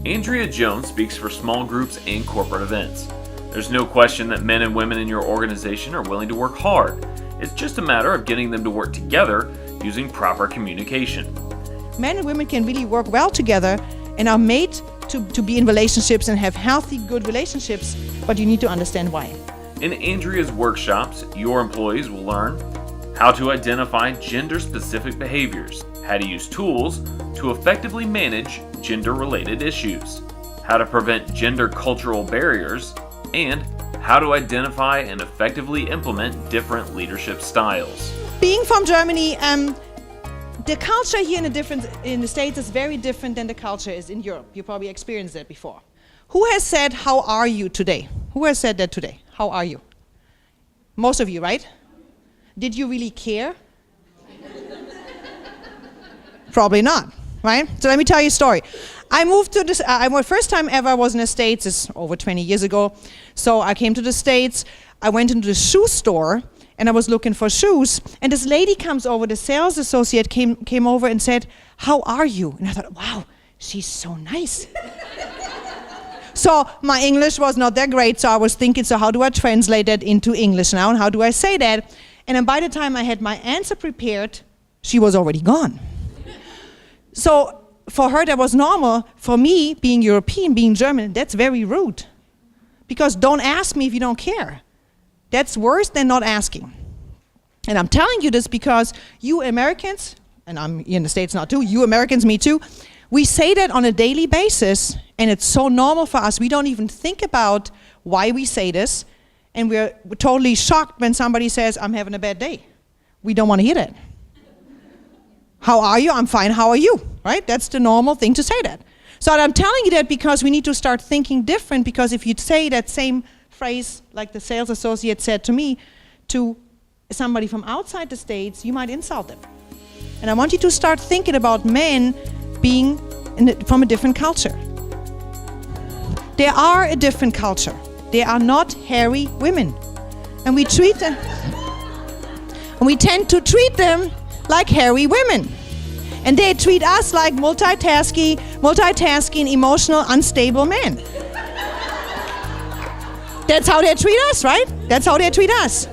Andrea Jones speaks for small groups and corporate events. There's no question that men and women in your organization are willing to work hard. It's just a matter of getting them to work together using proper communication. Men and women can really work well together and are made to be in relationships and have healthy, good relationships, but you need to understand why. In Andrea's workshops, your employees will learn how to identify gender-specific behaviors, how to use tools to effectively manage gender-related issues, how to prevent gender cultural barriers, and how to identify and effectively implement different leadership styles. Being from Germany, the culture here in the States is very different than the culture is in Europe. You probably experienced that before. Who has said, "How are you today"? Who has said that today? How are you? Most of you, right? Did you really care? Probably not, right? So let me tell you a story. I moved to this, first time ever I was in the States is over 20 years ago. So I came to the States, I went into the shoe store, and I was looking for shoes, and this lady comes over, the sales associate came over and said, "How are you?" And I thought, wow, she's so nice. So my English was not that great, so I was thinking, so how do I translate that into English now, and how do I say that? And then by the time I had my answer prepared, she was already gone. So for her that was normal. For me, being European, being German, that's very rude. Because don't ask me if you don't care. That's worse than not asking. And I'm telling you this because you Americans, and I'm in the States now too, you Americans, me too, we say that on a daily basis, and it's so normal for us, we don't even think about why we say this, and we're totally shocked when somebody says, "I'm having a bad day." We don't want to hear that. "How are you?" "I'm fine, how are you?" Right? That's the normal thing to say that. So I'm telling you that because we need to start thinking different, because if you say that same phrase, like the sales associate said to me, to somebody from outside the States, you might insult them. And I want you to start thinking about men being from a different culture. They are a different culture. They are not hairy women. And we treat them, and we tend to treat them like hairy women. And they treat us like multitasking, emotional, unstable men. That's how they treat us, right? That's how they treat us.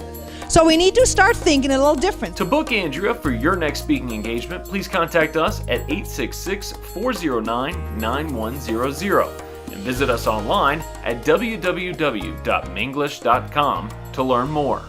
So we need to start thinking a little different. To book Andrea for your next speaking engagement, please contact us at 866-409-9100 and visit us online at www.menglish.com to learn more.